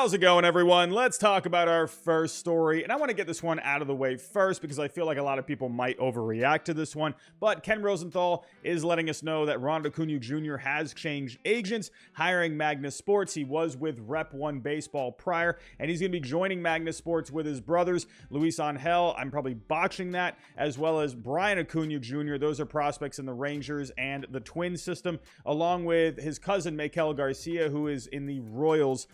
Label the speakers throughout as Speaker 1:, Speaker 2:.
Speaker 1: How's it going, everyone? Let's talk about our first story. And I want to get this one out of the way first because I feel like a lot of people might overreact to this one. But Ken Rosenthal is letting us know that Ronald Acuna Jr. has changed agents, hiring Magnus Sports. He was with Rep 1 Baseball prior, and he's going to be joining Magnus Sports with his brothers, Luis Angel, I'm probably botching that, as well as Brian Acuna Jr. Those are prospects in the Rangers and the Twins system, along with his cousin, Maikel Garcia, who is in the Royals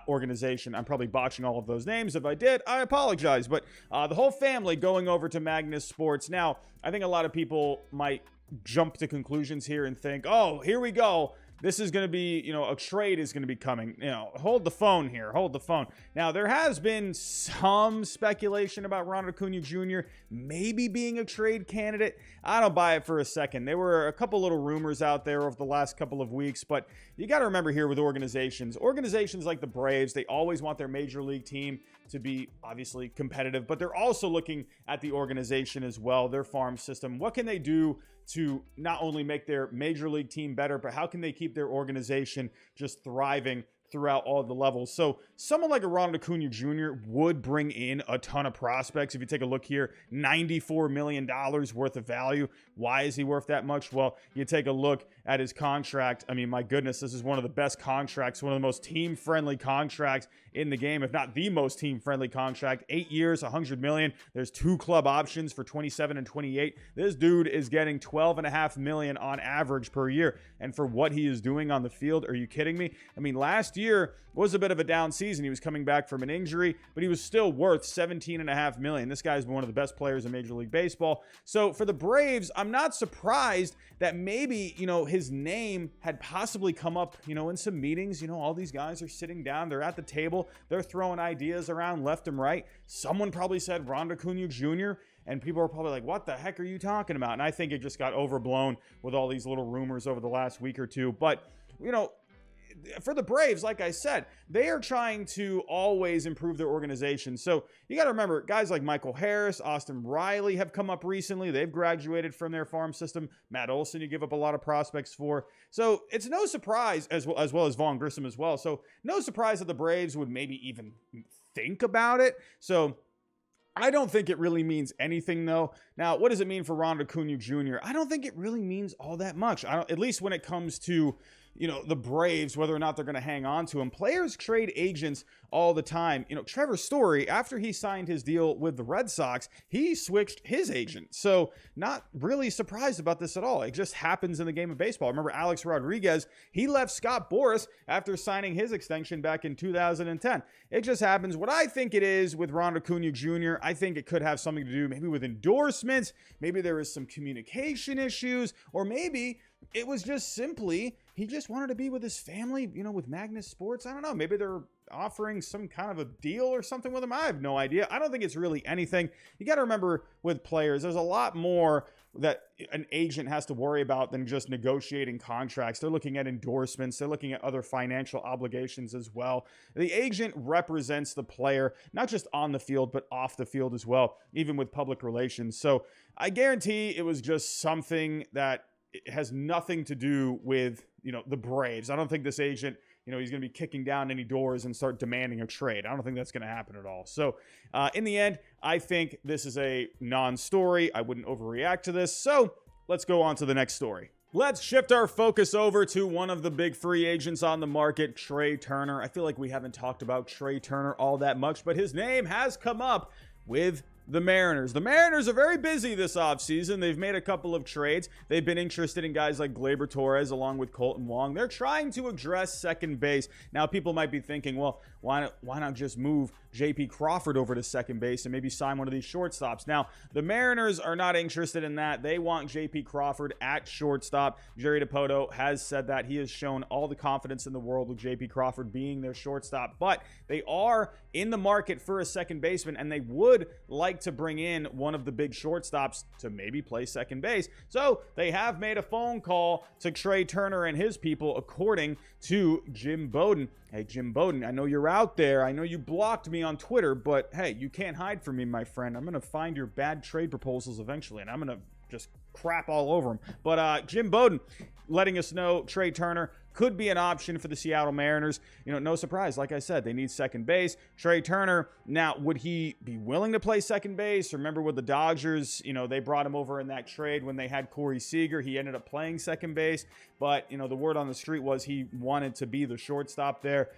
Speaker 1: organization. I'm probably botching all of those names. If I did, I apologize. But the whole family going over to Magnus Sports. Now, I think a lot of people might jump to conclusions here and think, oh, here we go. This is going to be, a trade is going to be coming. Hold the phone here. Hold the phone. Now, there has been some speculation about Ronald Acuna Jr. maybe being a trade candidate. I don't buy it for a second. There were a couple little rumors out there over the last couple of weeks, but you got to remember here with organizations like the Braves, they always want their major league team to be obviously competitive, but they're also looking at the organization as well, their farm system. What can they do to not only make their major league team better, but how can they keep their organization just thriving throughout all the levels? So someone like a Ronald Acuna Jr. would bring in a ton of prospects. If you take a look here, $94 million worth of value. Why is he worth that much? Well, you take a look at his contract. I mean, my goodness, this is one of the best contracts, one of the most team-friendly contracts in the game, if not the most team-friendly contract. 8 years, $100 million. There's 2 club options for 27 and 28. This dude is getting $12.5 million on average per year. And for what he is doing on the field, are you kidding me? I mean, last year was a bit of a down season. He was coming back from an injury, but he was still worth $17.5 million. This guy's been one of the best players in Major League Baseball. So for the Braves, I'm not surprised that maybe, his name had possibly come up, in some meetings. All these guys are sitting down, they're at the table, they're throwing ideas around left and right. Someone probably said Ronald Acuna Jr., and people are probably like, what the heck are you talking about? And I think it just got overblown with all these little rumors over the last week or two. But, for the Braves, like I said, they are trying to always improve their organization. So you got to remember, guys like Michael Harris, Austin Riley have come up recently. They've graduated from their farm system. Matt Olson, you give up a lot of prospects for. So it's no surprise, as well as Vaughn Grissom as well. So no surprise that the Braves would maybe even think about it. So I don't think it really means anything, though. Now, what does it mean for Ronald Acuna Jr.? I don't think it really means all that much. At least when it comes to, the Braves, whether or not they're going to hang on to him. Players trade agents all the time. Trevor Story, after he signed his deal with the Red Sox, he switched his agent. So not really surprised about this at all. It just happens in the game of baseball. Remember Alex Rodriguez, he left Scott Boras after signing his extension back in 2010. It just happens. What I think it is with Ronald Acuna Jr., I think it could have something to do maybe with endorsements. Maybe there was some communication issues, or maybe it was just simply he just wanted to be with his family, with Magnus Sports. I don't know. Maybe they're offering some kind of a deal or something with him. I have no idea. I don't think it's really anything. You got to remember with players, there's a lot more that an agent has to worry about than just negotiating contracts. They're looking at endorsements. They're looking at other financial obligations as well. The agent represents the player, not just on the field, but off the field as well, even with public relations. So I guarantee it was just something that it has nothing to do with, the Braves. I don't think this agent, he's going to be kicking down any doors and start demanding a trade. I don't think that's going to happen at all. So in the end, I think this is a non-story. I wouldn't overreact to this. So let's go on to the next story. Let's shift our focus over to one of the big free agents on the market, Trea Turner. I feel like we haven't talked about Trea Turner all that much, but his name has come up with the Mariners. The Mariners are very busy this offseason. They've made a couple of trades. They've been interested in guys like Gleyber Torres along with Colton Wong. They're trying to address second base. Now, people might be thinking, well, why not just move J.P. Crawford over to second base and maybe sign one of these shortstops? Now, the Mariners are not interested in that. They want J.P. Crawford at shortstop. Jerry Dipoto has said that. He has shown all the confidence in the world with J.P. Crawford being their shortstop, but they are in the market for a second baseman, and they would like to bring in one of the big shortstops to maybe play second base. So they have made a phone call to Trea Turner and his people, according to Jim Bowden. Hey, Jim Bowden, I know you're out there. I know you blocked me on Twitter, but hey, you can't hide from me, my friend. I'm going to find your bad trade proposals eventually, and I'm going to just crap all over them. But Jim Bowden letting us know Trea Turner could be an option for the Seattle Mariners. You know, no surprise. Like I said, they need second base. Trea Turner, now, would he be willing to play second base? Remember with the Dodgers, you know, they brought him over in that trade when they had Corey Seager. He ended up playing second base, but, you know, the word on the street was he wanted to be the shortstop there.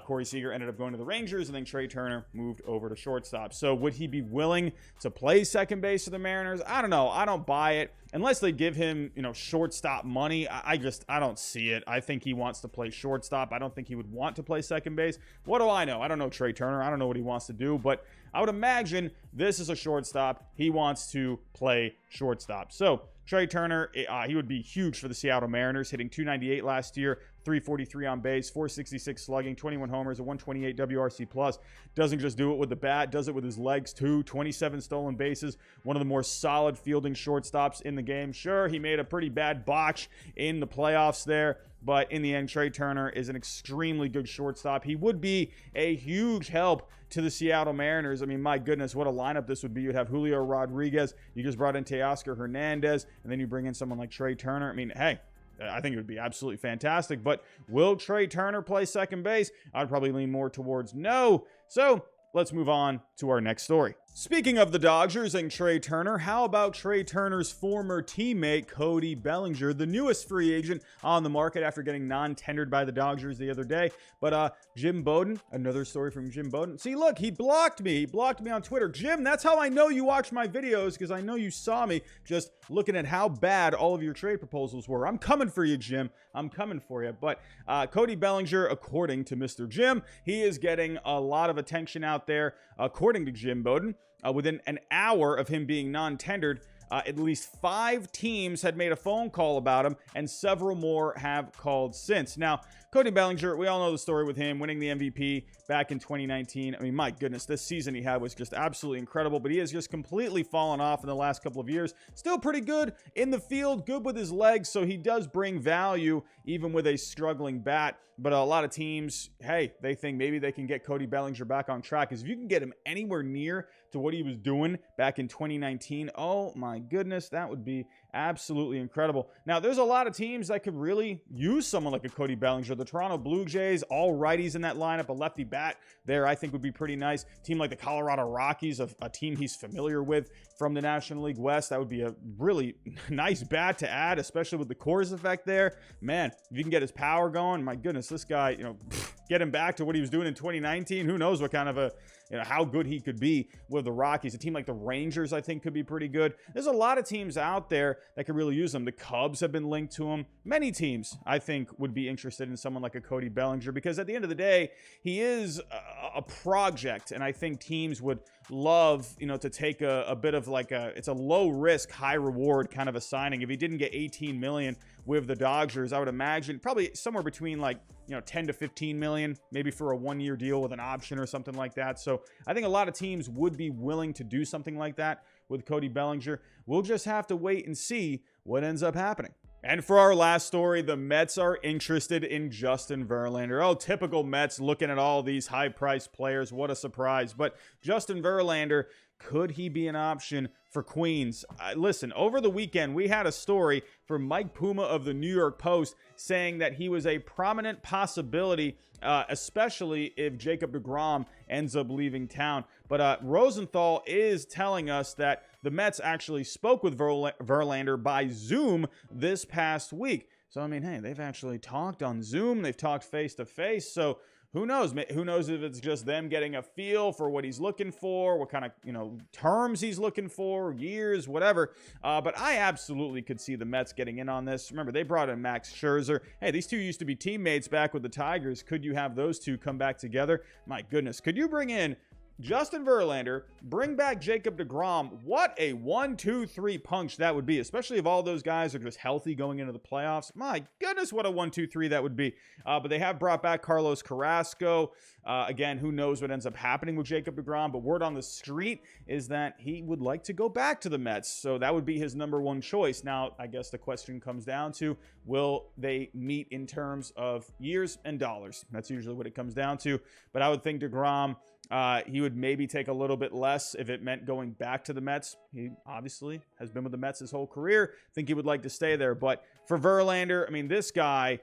Speaker 1: Corey Seager ended up going to the Rangers, and then Trea Turner moved over to shortstop. So would he be willing to play second base for the Mariners? I don't know. I don't buy it. Unless they give him, you know, shortstop money, I don't see it. I think he wants to play shortstop. I don't think he would want to play second base. What do I know? I don't know Trea Turner. I don't know what he wants to do, but I would imagine this is a shortstop. He wants to play shortstop. So Trea Turner, he would be huge for the Seattle Mariners, hitting .298 last year, .343 on base, .466 slugging, 21 homers, a .128 WRC+. Doesn't just do it with the bat, does it with his legs too. 27 stolen bases, one of the more solid fielding shortstops in the game. Sure, he made a pretty bad botch in the playoffs there, but in the end, Trea Turner is an extremely good shortstop. He would be a huge help to the Seattle Mariners. I mean, my goodness, what a lineup this would be. You'd have Julio Rodriguez. You just brought in Teoscar Hernandez, and then you bring in someone like Trea Turner. I mean, hey, I think it would be absolutely fantastic. But will Trea Turner play second base? I'd probably lean more towards no. So let's move on to our next story. Speaking of the Dodgers and Trea Turner, how about Trea Turner's former teammate, Cody Bellinger, the newest free agent on the market after getting non-tendered by the Dodgers the other day? But Jim Bowden, another story from Jim Bowden. See, look, he blocked me. He blocked me on Twitter. Jim, that's how I know you watch my videos, because I know you saw me just looking at how bad all of your trade proposals were. I'm coming for you, Jim. I'm coming for you. But Cody Bellinger, according to Mr. Jim, he is getting a lot of attention out there, according to Jim Bowden. Within an hour of him being non-tendered, at least 5 teams had made a phone call about him, and several more have called since. Now, Cody Bellinger, we all know the story with him winning the MVP back in 2019. I mean, my goodness, this season he had was just absolutely incredible, but he has just completely fallen off in the last couple of years. Still pretty good in the field, good with his legs, so he does bring value even with a struggling bat. But a lot of teams, hey, they think maybe they can get Cody Bellinger back on track, because if you can get him anywhere near to what he was doing back in 2019, oh my goodness, that would be absolutely incredible. Now, there's a lot of teams that could really use someone like a Cody Bellinger. The Toronto Blue Jays, all righties in that lineup, a lefty bat there I think would be pretty nice. Team like the Colorado Rockies, a team he's familiar with from the National League West, that would be a really nice bat to add, especially with the Coors effect there. Man, if you can get his power going, my goodness, this guy, you know, get him back to what he was doing in 2019. Who knows what kind of a, you know, how good he could be with the Rockies. A team like the Rangers, I think, could be pretty good. There's a lot of teams out there that could really use him. The Cubs have been linked to him. Many teams, I think, would be interested in someone like a Cody Bellinger, because at the end of the day, he is a project, and I think teams would love, you know, to take a bit of like it's a low risk, high reward kind of a signing. If he didn't get 18 million with the Dodgers, I would imagine probably somewhere between like, you know, 10 to 15 million, maybe for a 1-year deal with an option or something like that. So I think a lot of teams would be willing to do something like that with Cody Bellinger. We'll just have to wait and see what ends up happening. And for our last story, the Mets are interested in Justin Verlander. Oh, typical Mets, looking at all these high-priced players. What a surprise. But Justin Verlander, could he be an option for Queens? Listen, over the weekend, we had a story from Mike Puma of the New York Post saying that he was a prominent possibility, especially if Jacob deGrom ends up leaving town. But Rosenthal is telling us that the Mets actually spoke with Verlander by Zoom this past week. So, I mean, hey, they've actually talked on Zoom. They've talked face-to-face. So who knows? Who knows if it's just them getting a feel for what he's looking for, what kind of, you know, terms he's looking for, years, whatever. But I absolutely could see the Mets getting in on this. Remember, they brought in Max Scherzer. Hey, these two used to be teammates back with the Tigers. Could you have those two come back together? My goodness. Could you bring in Justin Verlander, bring back Jacob deGrom? What a 1-2-3 punch that would be, especially if all those guys are just healthy going into the playoffs. My goodness, what a 1-2-3 that would be. But they have brought back Carlos Carrasco. Again, who knows what ends up happening with Jacob deGrom, but word on the street is that he would like to go back to the Mets. So that would be his number one choice. Now, I guess the question comes down to, will they meet in terms of years and dollars? That's usually what it comes down to. But I would think deGrom, He would maybe take a little bit less if it meant going back to the Mets. He obviously has been with the Mets his whole career. I think he would like to stay there. But for Verlander, I mean, this guy,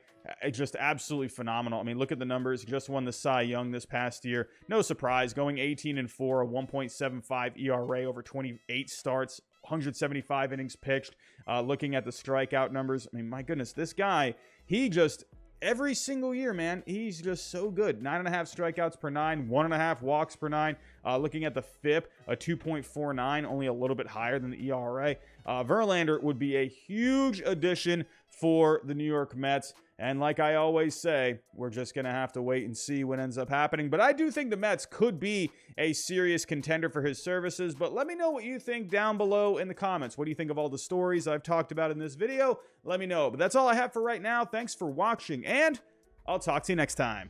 Speaker 1: just absolutely phenomenal. I mean, look at the numbers. He just won the Cy Young this past year. No surprise, going 18-4, a 1.75 ERA over 28 starts, 175 innings pitched. Looking at the strikeout numbers, I mean, my goodness, this guy, he just... every single year, man, he's just so good. 9.5 strikeouts per 9, 1.5 walks per 9. Looking at the FIP, a 2.49, only a little bit higher than the ERA. Verlander would be a huge addition for the New York Mets. And like I always say, we're just going to have to wait and see what ends up happening. But I do think the Mets could be a serious contender for his services. But let me know what you think down below in the comments. What do you think of all the stories I've talked about in this video? Let me know. But that's all I have for right now. Thanks for watching, and I'll talk to you next time.